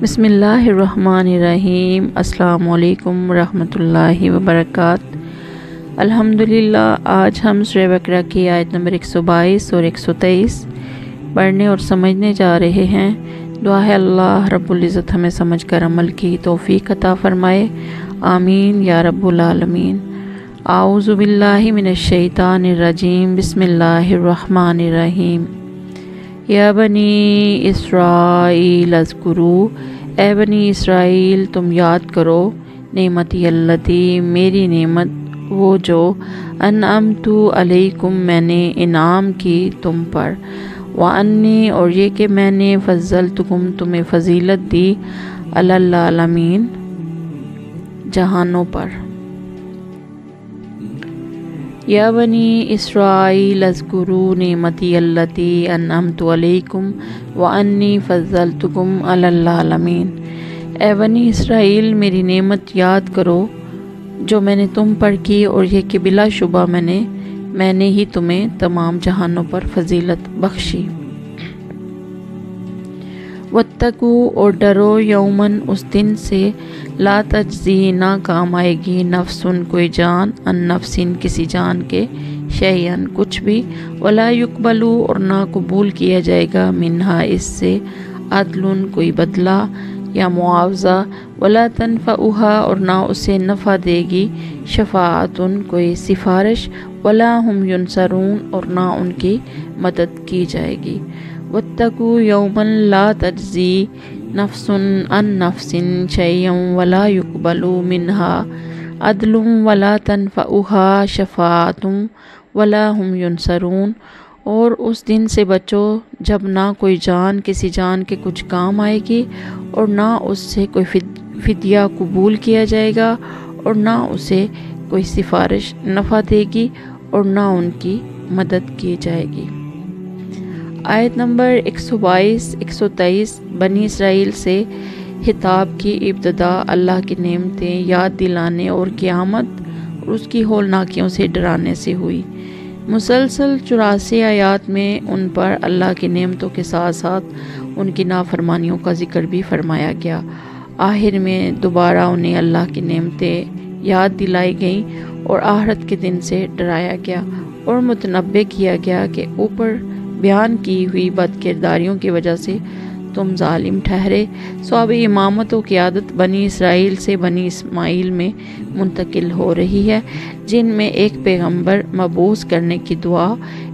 بسم اللہ الرحمن الرحیم۔ السلام علیکم ورحمۃ اللہ وبرکاتہ۔ الحمدللہ، آج ہم سورہ بقرہ کی آیت نمبر 122 اور 123 پڑھنے اور سمجھنے جا رہے ہیں۔ دعا ہے اللہ رب العزت ہمیں سمجھ کر عمل کی توفیق عطا فرمائے، آمین یا رب العالمین۔ اعوذ باللہ من الشیطان الرجیم، بسم اللہ الرحمن الرحیم۔ یا بنی اسرائیل اذکروا، اے بنی اسرائیل تم یاد کرو، نعمتی اللتی، میری نعمت وہ جو انعمت علیکم میں نے انعام کی تم پر، وانی اور یہ کہ میں نے فضلتکم تمہیں فضیلت دی، علی العالمین جہانوں پر۔ یا بنی اسرائیل اذکروا نعمتی اللتی انعمت علیکم وانی فضلتکم علی العالمین۔ اے بنی اسرائیل میری نعمت یاد کرو جو میں نے تم پر کی، اور یہ کہ بلا شبہ میں نے ہی تمہیں تمام جہانوں پر فضیلت بخشی۔ واتقوا اور ڈرو یومن اس دن سے، لا تجزی نہ کام آئے گی، نفسن کوئی جان، ان نفسن کسی جان کے، شیئن کچھ بھی، ولا یقبلو اور نہ قبول کیا جائے گا، منہا اس سے، عدلن کوئی بدلہ یا معاوضہ، ولا تنفعہا اور نہ اسے نفع دے گی، شفاعتن کوئی سفارش، ولا ہم ینصرون اور نہ ان کی مدد کی جائے گی۔ واتقوا یوما لا تجزی نفس عن نفس شیئا ولا یقبل منها عدل ولا تنفعها شفاعت ولا هم ینصرون۔ اور اس دن سے بچو جب نہ کوئی جان کسی جان کے کچھ کام آئے گی، اور نہ اس سے کوئی فدیہ قبول کیا جائے گا، اور نہ اسے کوئی سفارش نفع دے گی، اور نہ ان کی مدد کی جائے گی۔ آیت نمبر 122 123 بنی اسرائیل سے خطاب کی ابتدا اللہ کی نعمتیں یاد دلانے اور قیامت اور اس کی ہولناکیوں سے ڈرانے سے ہوئی۔ مسلسل 84 آیات میں ان پر اللہ کی نعمتوں کے ساتھ ساتھ ان کی نافرمانیوں کا ذکر بھی فرمایا گیا۔ آخر میں دوبارہ انہیں اللہ کی نعمتیں یاد دلائی گئیں اور آخرت کے دن سے ڈرایا گیا، اور متنبہ کیا گیا کہ اوپر بیان کی ہوئی بد کرداریوں کی وجہ سے تم ظالم ٹھہرے۔ سو اب امامت و قیادت بنی اسرائیل سے بنی اسماعیل میں منتقل ہو رہی ہے، جن میں ایک پیغمبر مبعوث کرنے کی دعا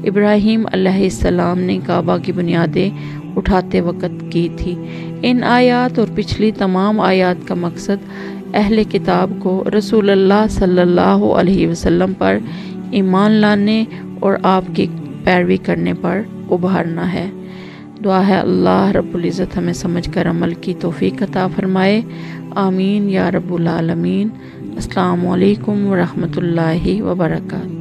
ابراہیم علیہ السلام نے کعبہ کی بنیادیں اٹھاتے وقت کی تھی۔ ان آیات اور پچھلی تمام آیات کا مقصد اہل کتاب کو رسول اللہ صلی اللہ علیہ وسلم پر ایمان لانے اور آپ کی پیروی کرنے پر ابھارنا ہے۔ دعا ہے اللہ رب العزت ہمیں سمجھ کر عمل کی توفیق عطا فرمائے، آمین یا رب العالمین۔ السلام علیکم ورحمۃ اللہ وبرکاتہ۔